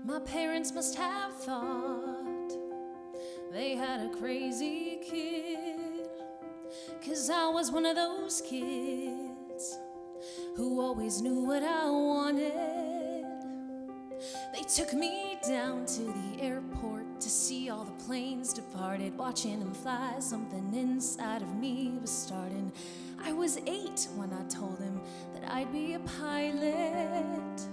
My parents must have thought they had a crazy kid, 'cause I was one of those kids who always knew what I wanted. They took me down to the airport to see all the planes departed, watching them fly. Something inside of me was starting. I was 8 when I told them that I'd be a pilot.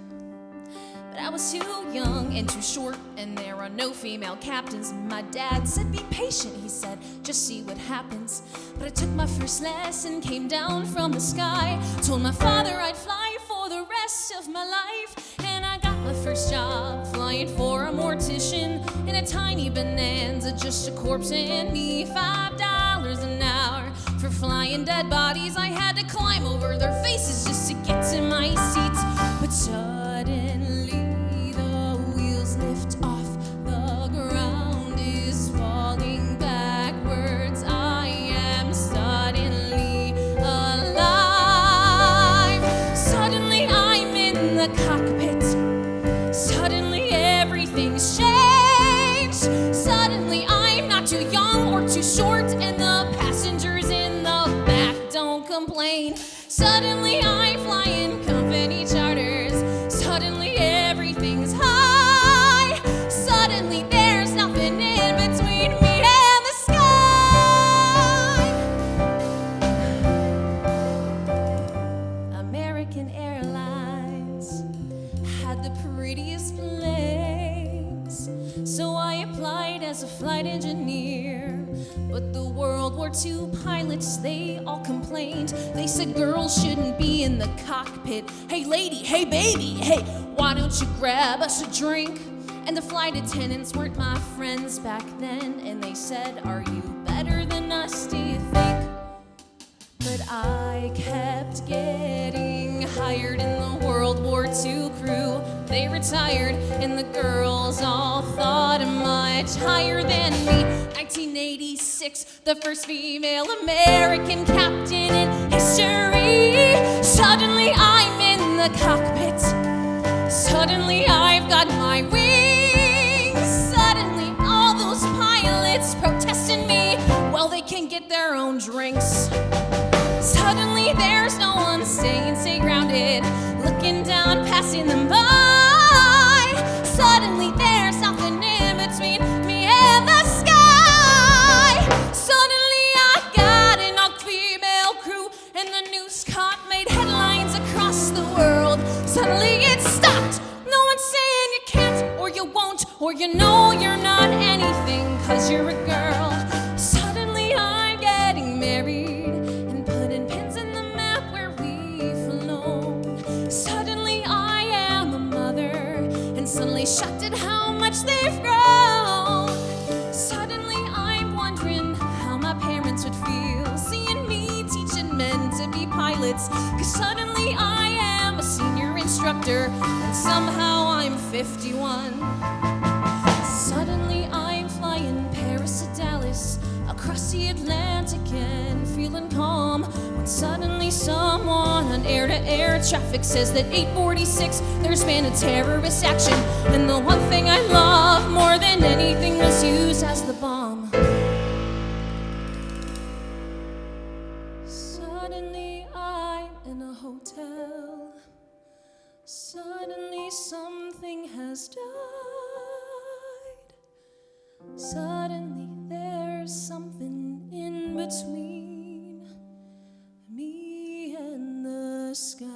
But I was too young and too short, and there are no female captains. My dad said, be patient, he said, just see what happens. But I took my first lesson, came down from the sky, told my father I'd fly for the rest of my life. And I got my first job flying for a mortician in a tiny Bonanza, just a corpse and me. $5 an hour for flying dead bodies. I had to climb over their faces just to get to my seats. But suddenly the wheels lift off, the ground is falling backwards. I am suddenly alive. Suddenly I'm in the cockpit. Suddenly everything's changed. Suddenly I'm not too young or too short, and the passengers in the back don't complain. Suddenly I'm flying company charters. Suddenly everything's high. Suddenly there's nothing in between me and the sky. American Airlines had the prettiest planes, so I applied as a flight engineer. But the World War II pilots, they all complained. They said girls shouldn't be in the cockpit. Hey lady, hey baby, hey, why don't you grab us a drink? And the flight attendants weren't my friends back then, and they said, are you better than us, do you think? But I kept getting hired in the World War II crew. They retired, and the girls all thought much higher than me. 1986, the first female American captain in history. Suddenly I'm in the cockpit. Suddenly I've got my wings. Suddenly all those pilots protesting me, well, they can get their own drinks. Suddenly there's no one stay grounded, looking down, passing them by. Suddenly there's nothing in between me and the sky. Suddenly I've got an all-female crew, and the news caught made headlines across the world. Suddenly it stopped. No one's saying you can't, or you won't, or you know you're not anything 'cause you're a girl. Suddenly I'm getting married and putting pins in the map where we've flown. Suddenly I am a mother, and suddenly shocked at how much they've grown. Suddenly I'm wondering how my parents would feel seeing me teaching men to be pilots. 'Cause suddenly I am a senior instructor, and somehow I'm 51. Suddenly I'm flying Paris to Dallas, across the Atlantic and feeling calm, when suddenly someone on air-to-air traffic says that 8:46 there's been a terrorist action, and the one thing I love more than anything was used as the bomb. Suddenly I'm in a hotel. Suddenly something has died. Suddenly there's something in between me and the sky.